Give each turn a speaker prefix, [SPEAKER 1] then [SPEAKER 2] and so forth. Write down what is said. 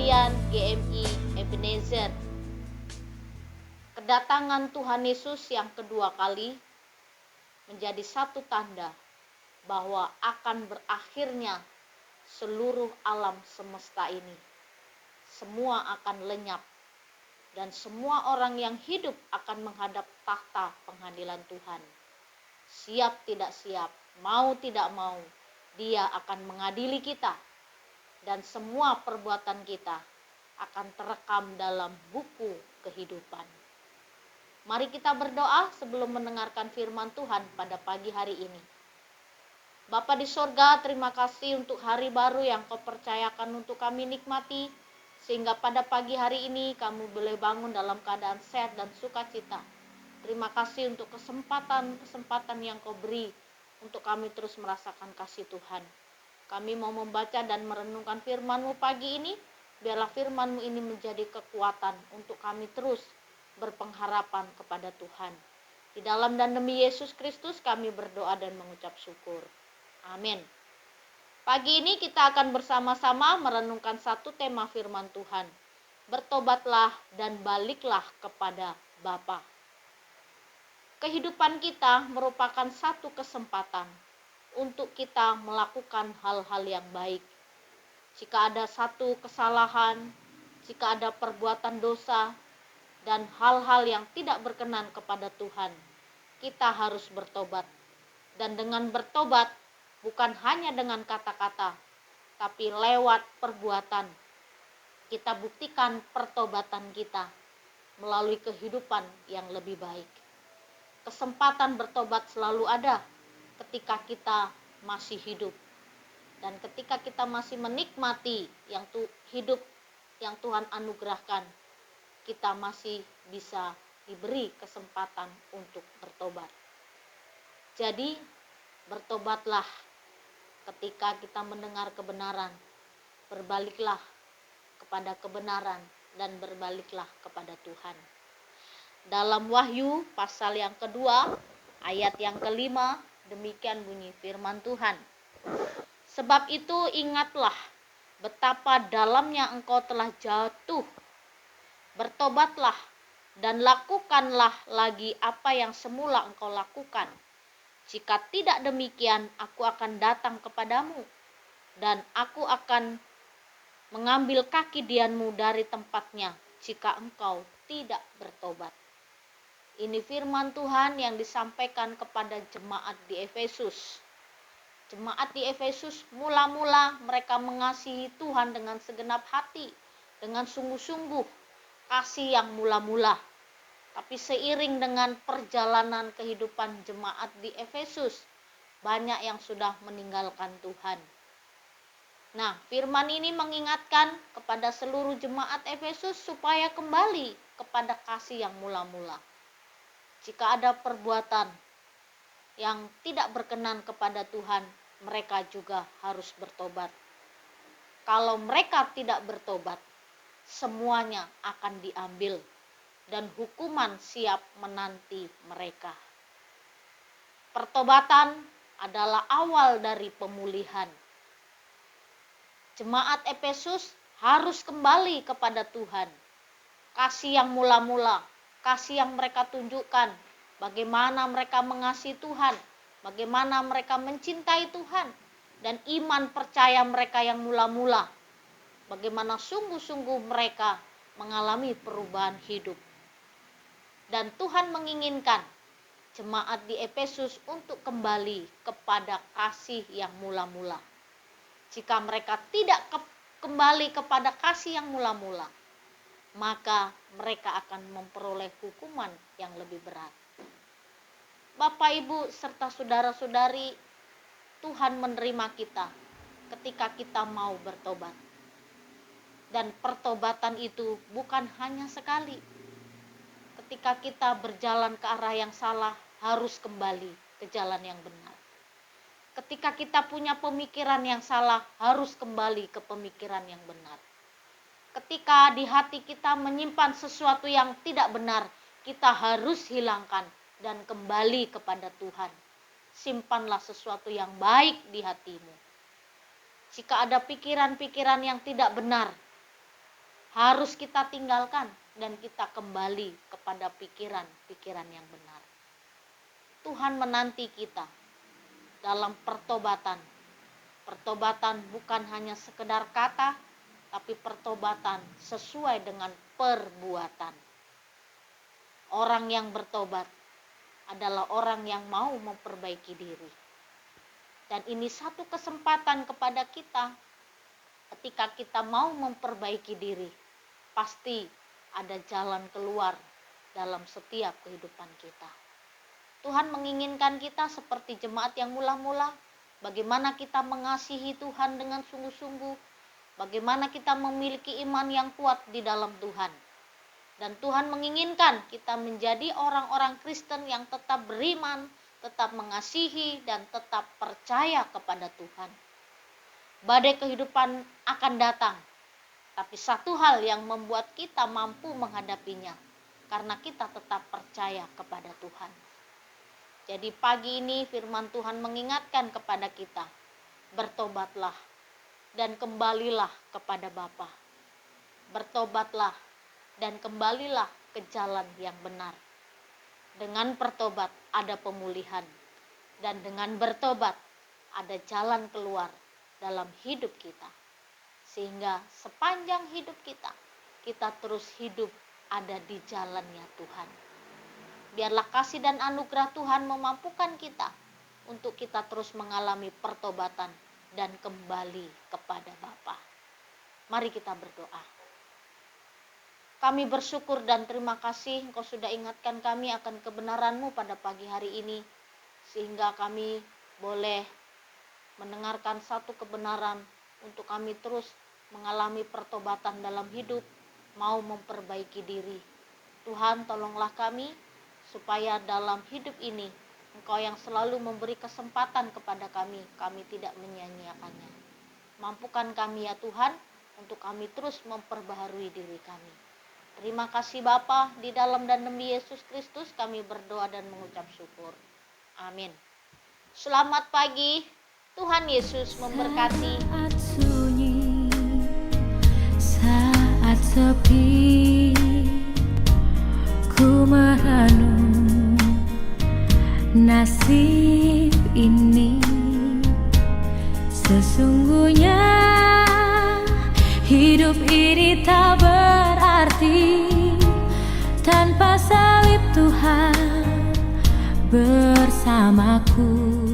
[SPEAKER 1] Harian GMI Ebenezer. Kedatangan Tuhan Yesus yang kedua kali menjadi satu tanda bahwa akan berakhirnya seluruh alam semesta ini. Semua akan lenyap dan semua orang yang hidup akan menghadap tahta pengadilan Tuhan. Siap tidak siap, mau tidak mau, Dia akan mengadili kita dan semua perbuatan kita akan terekam dalam buku kehidupan. Mari kita berdoa sebelum mendengarkan firman Tuhan pada pagi hari ini. Bapa di sorga, terima kasih untuk hari baru yang Kau percayakan untuk kami nikmati, sehingga pada pagi hari ini kami boleh bangun dalam keadaan sehat dan sukacita. Terima kasih untuk kesempatan yang Kau beri untuk kami terus merasakan kasih Tuhan. Kami mau membaca dan merenungkan firman-Mu pagi ini, biarlah firman-Mu ini menjadi kekuatan untuk kami terus berpengharapan kepada Tuhan. Di dalam dan demi Yesus Kristus kami berdoa dan mengucap syukur. Amin. Pagi ini kita akan bersama-sama merenungkan satu tema firman Tuhan. Bertobatlah dan baliklah kepada Bapa. Kehidupan kita merupakan satu kesempatan untuk kita melakukan hal-hal yang baik. Jika ada satu kesalahan, jika ada perbuatan dosa, dan hal-hal yang tidak berkenan kepada Tuhan, kita harus bertobat. Dan dengan bertobat, bukan hanya dengan kata-kata, tapi lewat perbuatan. Kita buktikan pertobatan kita melalui kehidupan yang lebih baik. Kesempatan bertobat selalu ada ketika kita masih hidup. Dan ketika kita masih menikmati hidup yang Tuhan anugerahkan, kita masih bisa diberi kesempatan untuk bertobat. Jadi, bertobatlah ketika kita mendengar kebenaran. Berbaliklah kepada kebenaran dan berbaliklah kepada Tuhan. Dalam Wahyu pasal yang kedua, ayat yang kelima, demikian bunyi firman Tuhan. Sebab itu ingatlah betapa dalamnya engkau telah jatuh. Bertobatlah dan lakukanlah lagi apa yang semula engkau lakukan. Jika tidak demikian, aku akan datang kepadamu dan aku akan mengambil kaki dianmu dari tempatnya jika engkau tidak bertobat. Ini firman Tuhan yang disampaikan kepada jemaat di Efesus. Jemaat di Efesus mula-mula mereka mengasihi Tuhan dengan segenap hati, dengan sungguh-sungguh, kasih yang mula-mula. Tapi seiring dengan perjalanan kehidupan jemaat di Efesus, banyak yang sudah meninggalkan Tuhan. Nah, firman ini mengingatkan kepada seluruh jemaat Efesus supaya kembali kepada kasih yang mula-mula. Jika ada perbuatan yang tidak berkenan kepada Tuhan, mereka juga harus bertobat. Kalau mereka tidak bertobat, semuanya akan diambil dan hukuman siap menanti mereka. Pertobatan adalah awal dari pemulihan. Jemaat Efesus harus kembali kepada Tuhan. Kasih yang mula-mula, kasih yang mereka tunjukkan, bagaimana mereka mengasihi Tuhan, bagaimana mereka mencintai Tuhan, dan iman percaya mereka yang mula-mula, bagaimana sungguh-sungguh mereka mengalami perubahan hidup. Dan Tuhan menginginkan jemaat di Efesus untuk kembali kepada kasih yang mula-mula. Jika mereka tidak kembali kepada kasih yang mula-mula, maka mereka akan memperoleh hukuman yang lebih berat. Bapak, Ibu, serta saudara-saudari, Tuhan menerima kita ketika kita mau bertobat. Dan pertobatan itu bukan hanya sekali. Ketika kita berjalan ke arah yang salah, harus kembali ke jalan yang benar. Ketika kita punya pemikiran yang salah, harus kembali ke pemikiran yang benar. Ketika di hati kita menyimpan sesuatu yang tidak benar, kita harus hilangkan dan kembali kepada Tuhan. Simpanlah sesuatu yang baik di hatimu. Jika ada pikiran-pikiran yang tidak benar, harus kita tinggalkan dan kita kembali kepada pikiran-pikiran yang benar. Tuhan menanti kita dalam pertobatan. Pertobatan bukan hanya sekedar kata, tapi pertobatan sesuai dengan perbuatan. Orang yang bertobat adalah orang yang mau memperbaiki diri. Dan ini satu kesempatan kepada kita. Ketika kita mau memperbaiki diri, pasti ada jalan keluar dalam setiap kehidupan kita. Tuhan menginginkan kita seperti jemaat yang mula-mula, bagaimana kita mengasihi Tuhan dengan sungguh-sungguh, bagaimana kita memiliki iman yang kuat di dalam Tuhan. Dan Tuhan menginginkan kita menjadi orang-orang Kristen yang tetap beriman, tetap mengasihi, dan tetap percaya kepada Tuhan. Badai kehidupan akan datang, tapi satu hal yang membuat kita mampu menghadapinya, karena kita tetap percaya kepada Tuhan. Jadi pagi ini firman Tuhan mengingatkan kepada kita, bertobatlah dan kembalilah kepada Bapa. Bertobatlah dan kembalilah ke jalan yang benar. Dengan bertobat ada pemulihan, dan dengan bertobat ada jalan keluar dalam hidup kita. Sehingga sepanjang hidup kita, kita terus hidup ada di jalannya Tuhan. Biarlah kasih dan anugerah Tuhan memampukan kita untuk kita terus mengalami pertobatan dan kembali kepada Bapa. Mari kita berdoa. Kami bersyukur dan terima kasih Engkau sudah ingatkan kami akan kebenaran-Mu pada pagi hari ini, sehingga kami boleh mendengarkan satu kebenaran untuk kami terus mengalami pertobatan dalam hidup, mau memperbaiki diri. Tuhan, tolonglah kami supaya dalam hidup ini Engkau yang selalu memberi kesempatan kepada kami tidak menyia-nyiakannya. Mampukan kami ya Tuhan untuk kami terus memperbaharui diri kami. Terima kasih Bapa, di dalam dan demi Yesus Kristus kami berdoa dan mengucap syukur. Amin. Selamat pagi, Tuhan Yesus memberkati.
[SPEAKER 2] Saat sunyi, saat sepi, ku merenung nasib ini. Sesungguhnya hidup ini tak berarti tanpa salib Tuhan bersamaku.